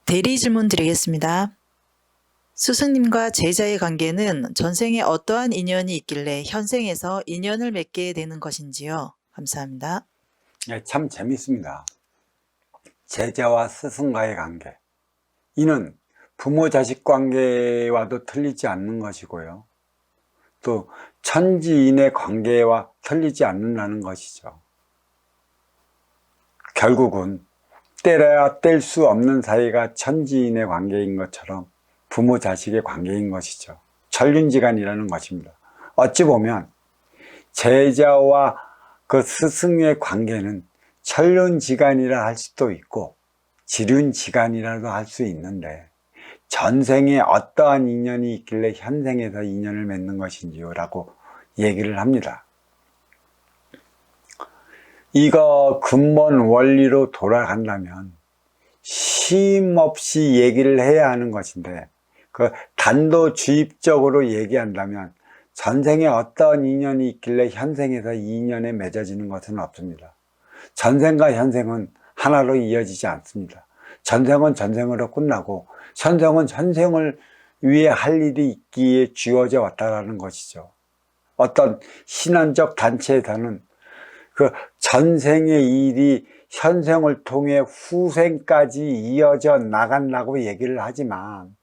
대리 질문 드리겠습니다. 스승님과 제자의 관계는 전생에 어떠한 인연이 있길래 현생에서 인연을 맺게 되는 것인지요? 감사합니다. 네, 참 재밌습니다. 제자와 스승과의 관계, 이는 부모 자식 관계와도 틀리지 않는 것이고요, 또 천지인의 관계와 틀리지 않는다는 것이죠. 결국은 떼려야 뗄 수 없는 사이가 천지인의 관계인 것처럼 부모 자식의 관계인 것이죠. 천륜지간이라는 것입니다. 어찌 보면 제자와 그 스승의 관계는 천륜지간이라 할 수도 있고 지륜지간이라도 할 수 있는데, 전생에 어떠한 인연이 있길래 현생에서 인연을 맺는 것인지요? 라고 얘기를 합니다. 이거 근본 원리로 돌아간다면 쉼없이 얘기를 해야 하는 것인데, 그 단도주입적으로 얘기한다면 전생에 어떤 인연이 있길래 현생에서 이 인연에 맺어지는 것은 없습니다. 전생과 현생은 하나로 이어지지 않습니다. 전생은 전생으로 끝나고 현생은 현생을 위해 할 일이 있기에 주어져 왔다라는 것이죠. 어떤 신앙적 단체에서는 그 전생의 일이 현생을 통해 후생까지 이어져 나간다고 얘기를 하지만,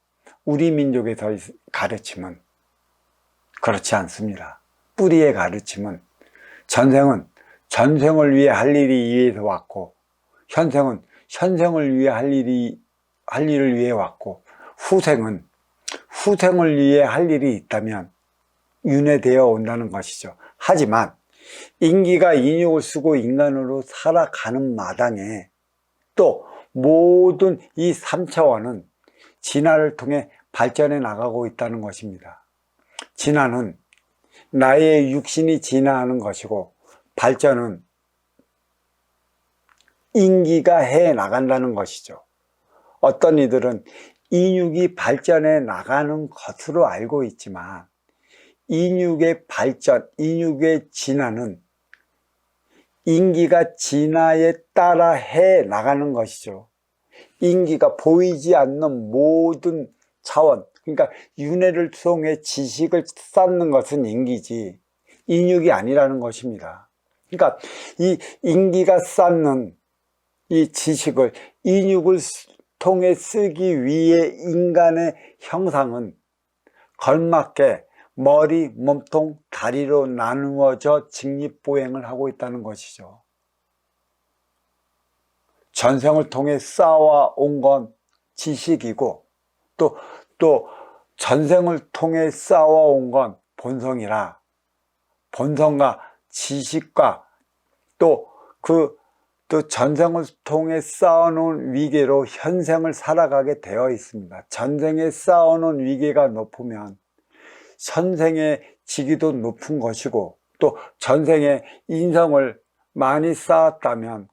우리 민족에서 가르침은 그렇지 않습니다. 뿌리의 가르침은 전생은 전생을 위해 할 일이 위해서 왔고, 현생은 현생을 위해 할 일을 위해 왔고, 후생은 후생을 위해 할 일이 있다면 윤회되어 온다는 것이죠. 하지만 인기가 인육을 쓰고 인간으로 살아가는 마당에 또 모든 이 3차원은 진화를 통해 발전해 나가고 있다는 것입니다. 진화는 나의 육신이 진화하는 것이고, 발전은 인기가 해 나간다는 것이죠. 어떤 이들은 인육이 발전해 나가는 것으로 알고 있지만, 인육의 발전, 인육의 진화는 인기가 진화에 따라 해 나가는 것이죠. 인기가 보이지 않는 모든 차원, 그러니까 윤회를 통해 지식을 쌓는 것은 인기지 인육이 아니라는 것입니다. 그러니까 이 인기가 쌓는 이 지식을 인육을 통해 쓰기 위해 인간의 형상은 걸맞게 머리, 몸통, 다리로 나누어져 직립보행을 하고 있다는 것이죠. 전생을 통해 쌓아온 건 지식이고, 또 전생을 통해 쌓아온 건 본성이라, 본성과 지식과 또 전생을 통해 쌓아놓은 위계로 현생을 살아가게 되어 있습니다. 전생에 쌓아놓은 위계가 높으면 현생의 직위도 높은 것이고, 또 전생에 인성을 많이 쌓았다면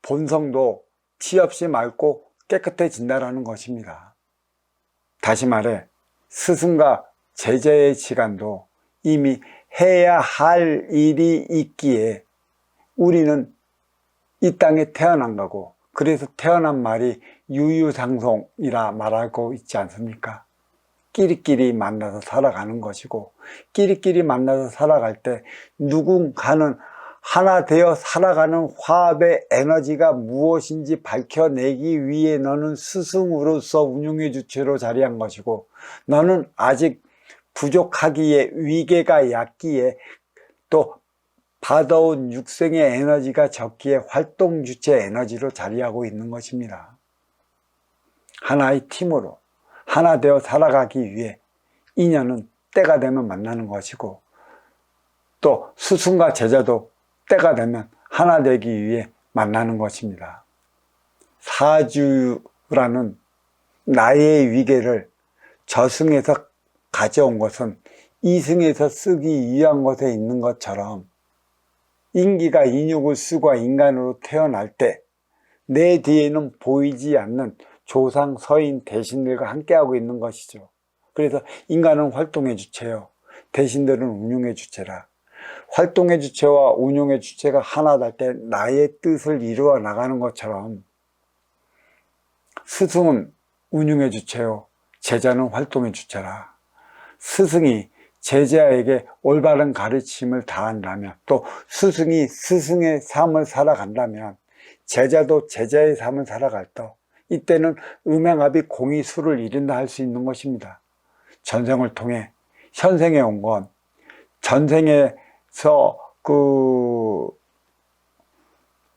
본성도 티 없이 맑고 깨끗해진다는 것입니다. 다시 말해 스승과 제자의 시간도 이미 해야 할 일이 있기에 우리는 이 땅에 태어난 거고, 그래서 태어난 말이 유유상송이라 말하고 있지 않습니까? 끼리끼리 만나서 살아가는 것이고, 끼리끼리 만나서 살아갈 때 누군가는 하나 되어 살아가는 화합의 에너지가 무엇인지 밝혀내기 위해 너는 스승으로서 운용의 주체로 자리한 것이고, 너는 아직 부족하기에, 위계가 얕기에, 또 받아온 육생의 에너지가 적기에 활동 주체 에너지로 자리하고 있는 것입니다. 하나의 팀으로 하나 되어 살아가기 위해 인연은 때가 되면 만나는 것이고, 또 스승과 제자도 때가 되면 하나 되기 위해 만나는 것입니다. 사주라는 나의 위계를 저승에서 가져온 것은 이승에서 쓰기 위한 것에 있는 것처럼, 인기가 인육을 쓰고 인간으로 태어날 때 내 뒤에는 보이지 않는 조상, 서인, 대신들과 함께하고 있는 것이죠. 그래서 인간은 활동의 주체요, 대신들은 운용의 주체라. 활동의 주체와 운용의 주체가 하나 될 때 나의 뜻을 이루어 나가는 것처럼, 스승은 운용의 주체요, 제자는 활동의 주체라. 스승이 제자에게 올바른 가르침을 다한다면, 또 스승이 스승의 삶을 살아간다면 제자도 제자의 삶을 살아갈 때 이때는 음행합이 공의수를 이룬다 할 수 있는 것입니다. 전생을 통해 현생에 온 건 전생에서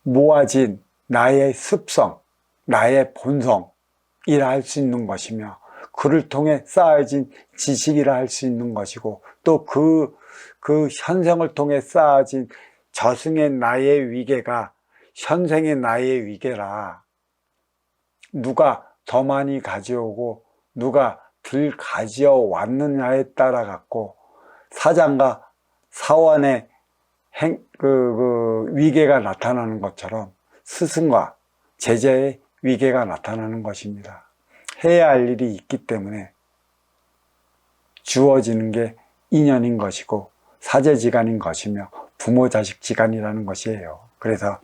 모아진 나의 습성, 나의 본성이라 할 수 있는 것이며, 그를 통해 쌓아진 지식이라 할 수 있는 것이고, 또 그 현생을 통해 쌓아진 저승의 나의 위계가 현생의 나의 위계라, 누가 더 많이 가져오고 누가 덜 가져왔느냐에 따라 갖고 사장과 사원의 위계가 나타나는 것처럼 스승과 제자의 위계가 나타나는 것입니다. 해야 할 일이 있기 때문에 주어지는 게 인연인 것이고 사제지간인 것이며 부모 자식 지간이라는 것이에요. 그래서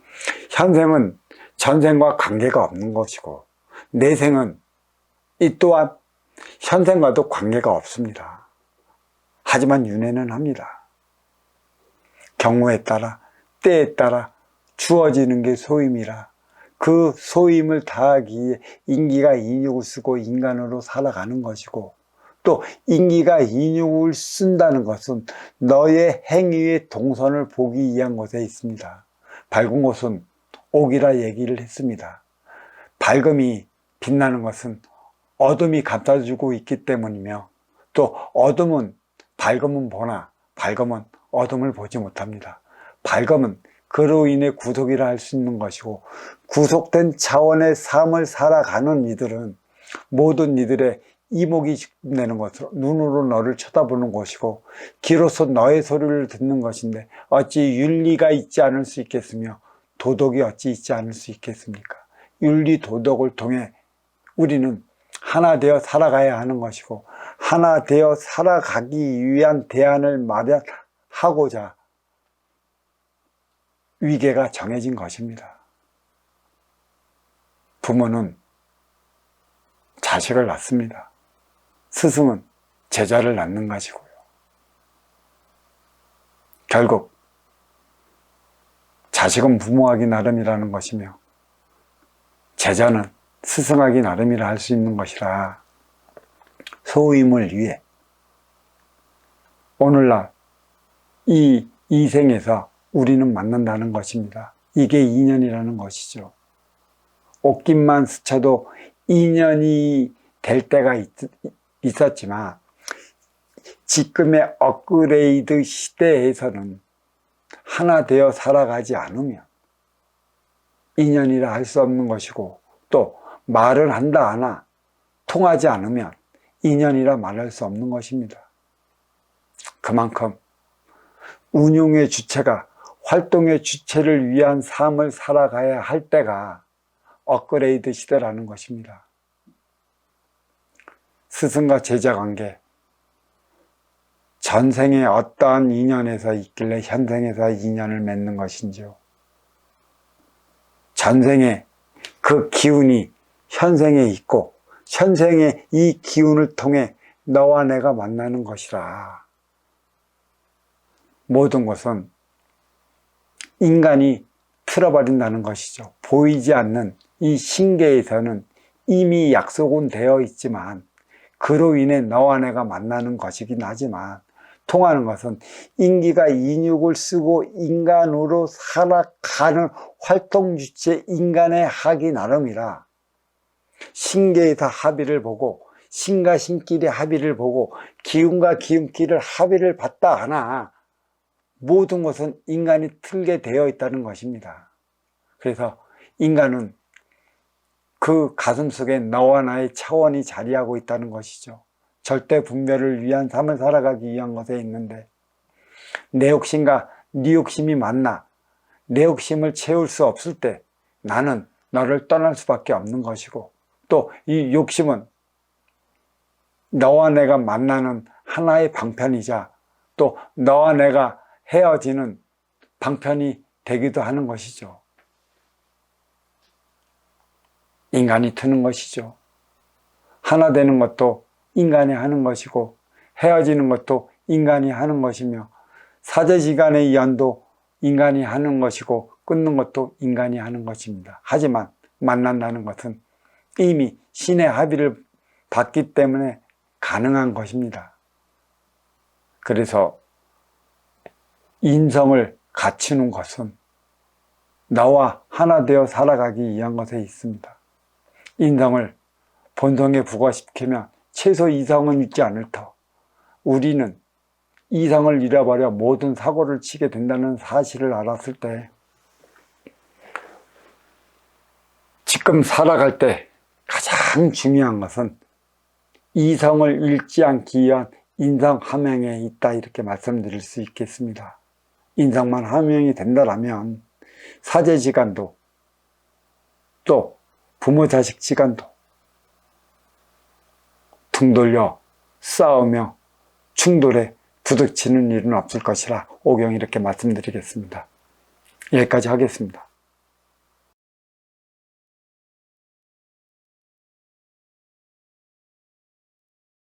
현생은 전생과 관계가 없는 것이고, 내생은 이 또한 현생과도 관계가 없습니다. 하지만 윤회는 합니다. 경우에 따라 때에 따라 주어지는 게 소임이라, 그 소임을 다하기 위해 인기가 인육을 쓰고 인간으로 살아가는 것이고, 또 인기가 인육을 쓴다는 것은 너의 행위의 동선을 보기 위한 것에 있습니다. 밝은 곳은 옥이라 얘기를 했습니다. 밝음이 빛나는 것은 어둠이 감싸주고 있기 때문이며, 또 어둠은 밝음은 보나 밝음은 어둠을 보지 못합니다. 밝음은 그로 인해 구속이라 할 수 있는 것이고, 구속된 차원의 삶을 살아가는 이들은 모든 이들의 이목이 내는 것으로 눈으로 너를 쳐다보는 것이고, 귀로서 너의 소리를 듣는 것인데 어찌 윤리가 있지 않을 수 있겠으며 도덕이 어찌 있지 않을 수 있겠습니까? 윤리 도덕을 통해 우리는 하나 되어 살아가야 하는 것이고, 하나 되어 살아가기 위한 대안을 마련하고자 위계가 정해진 것입니다. 부모는 자식을 낳습니다. 스승은 제자를 낳는 것이고요. 결국 자식은 부모하기 나름이라는 것이며 제자는 스승하기 나름이라 할 수 있는 것이라, 소임을 위해 오늘날 이 생에서 우리는 만난다는 것입니다. 이게 인연이라는 것이죠. 옷깃만 스쳐도 인연이 될 때가 있었지만 지금의 업그레이드 시대에서는 하나 되어 살아가지 않으면 인연이라 할 수 없는 것이고, 또 말을 한다 하나 통하지 않으면 인연이라 말할 수 없는 것입니다. 그만큼 운용의 주체가 활동의 주체를 위한 삶을 살아가야 할 때가 업그레이드 시대라는 것입니다. 스승과 제자 관계, 전생에 어떠한 인연에서 있길래 현생에서 인연을 맺는 것인지요. 전생에 그 기운이 현생에 있고 현생에 이 기운을 통해 너와 내가 만나는 것이라. 모든 것은 인간이 틀어버린다는 것이죠. 보이지 않는 이 신계에서는 이미 약속은 되어 있지만, 그로 인해 너와 내가 만나는 것이긴 하지만, 통하는 것은 인기가 인육을 쓰고 인간으로 살아가는 활동주체 인간의 하기 나름이라, 신계에서 합의를 보고 신과 신끼리 합의를 보고 기운과 기운끼리 합의를 봤다 하나 모든 것은 인간이 틀게 되어 있다는 것입니다. 그래서 인간은 그 가슴 속에 너와 나의 차원이 자리하고 있다는 것이죠. 절대 분별을 위한 삶을 살아가기 위한 것에 있는데, 내 욕심과 네 욕심이 만나 내 욕심을 채울 수 없을 때 나는 너를 떠날 수밖에 없는 것이고, 또 이 욕심은 너와 내가 만나는 하나의 방편이자 또 너와 내가 헤어지는 방편이 되기도 하는 것이죠. 인간이 트는 것이죠. 하나 되는 것도 인간이 하는 것이고 헤어지는 것도 인간이 하는 것이며 사제지간의 이혼도 인간이 하는 것이고 끊는 것도 인간이 하는 것입니다. 하지만 만난다는 것은 이미 신의 합의를 받기 때문에 가능한 것입니다. 그래서 인성을 갖추는 것은 나와 하나 되어 살아가기 위한 것에 있습니다. 인성을 본성에 부과시키면 최소 이성은 있지 않을 터 우리는 이성을 잃어버려 모든 사고를 치게 된다는 사실을 알았을 때 지금 살아갈 때 가장 중요한 것은 이성을 잃지 않기 위한 인성 함양에 있다 이렇게 말씀드릴 수 있겠습니다. 인성만 함양이 된다라면 사제지간도 또 부모 자식 지간도 등 돌려 싸우며 충돌에 부딪히는 일은 없을 것이라 오경이 이렇게 말씀드리겠습니다. 여기까지 하겠습니다.